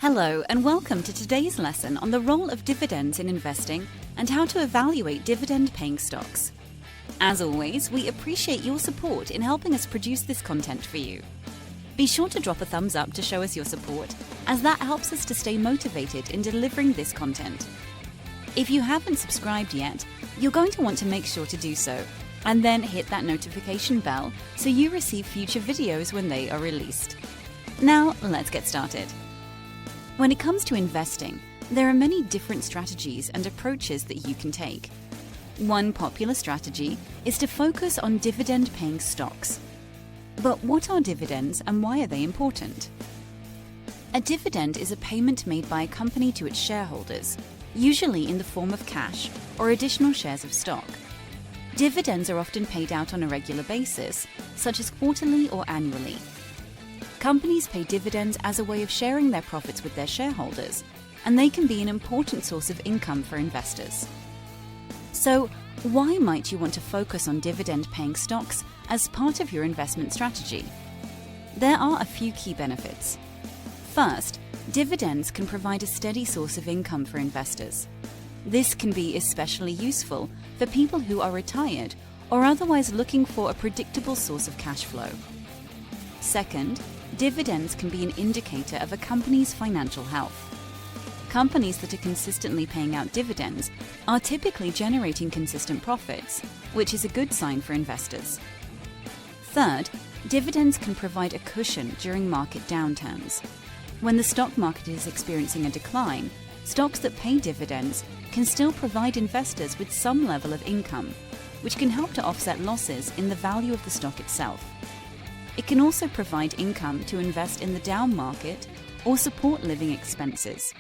Hello and welcome to today's lesson on the role of dividends in investing and how to evaluate dividend-paying stocks. As always, we appreciate your support in helping us produce this content for you. Be sure to drop a thumbs up to show us your support, as that helps us to stay motivated in delivering this content. If you haven't subscribed yet, you're going to want to make sure to do so, and then hit that notification bell so you receive future videos when they are released. Now, let's get started. When it comes to investing, there are many different strategies and approaches that you can take. One popular strategy is to focus on dividend-paying stocks. But what are dividends and why are they important? A dividend is a payment made by a company to its shareholders, usually in the form of cash or additional shares of stock. Dividends are often paid out on a regular basis, such as quarterly or annually. Companies pay dividends as a way of sharing their profits with their shareholders, and they can be an important source of income for investors. So, why might you want to focus on dividend-paying stocks as part of your investment strategy? There are a few key benefits. First, dividends can provide a steady source of income for investors. This can be especially useful for people who are retired or otherwise looking for a predictable source of cash flow. Second, dividends can be an indicator of a company's financial health. Companies that are consistently paying out dividends are typically generating consistent profits, which is a good sign for investors. Third, dividends can provide a cushion during market downturns. When the stock market is experiencing a decline, stocks that pay dividends can still provide investors with some level of income, which can help to offset losses in the value of the stock itself. It can also provide income to invest in the down market or support living expenses.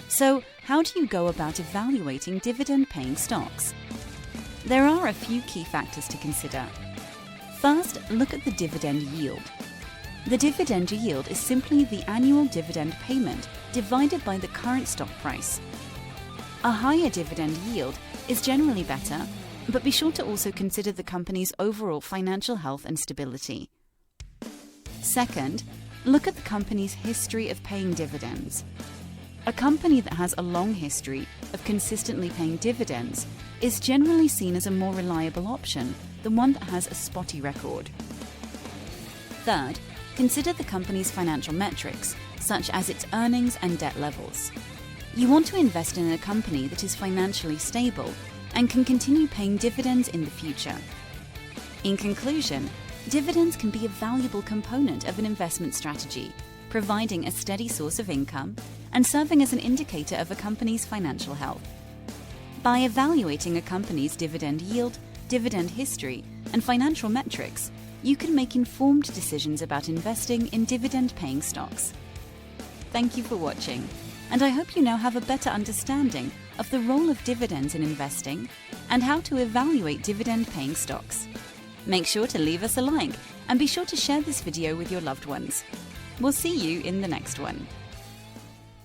So, how do you go about evaluating dividend-paying stocks? There are a few key factors to consider. First, look at the dividend yield. The dividend yield is simply the annual dividend payment divided by the current stock price. A higher dividend yield is generally better, but be sure to also consider the company's overall financial health and stability. Second, look at the company's history of paying dividends. A company that has a long history of consistently paying dividends is generally seen as a more reliable option than one that has a spotty record. Third, consider the company's financial metrics, such as its earnings and debt levels. You want to invest in a company that is financially stable and can continue paying dividends in the future. In conclusion, dividends can be a valuable component of an investment strategy, providing a steady source of income and serving as an indicator of a company's financial health. By evaluating a company's dividend yield, dividend history, and financial metrics, you can make informed decisions about investing in dividend-paying stocks. Thank you for watching, and I hope you now have a better understanding of the role of dividends in investing and how to evaluate dividend-paying stocks. Make sure to leave us a like and be sure to share this video with your loved ones. We'll see you in the next one.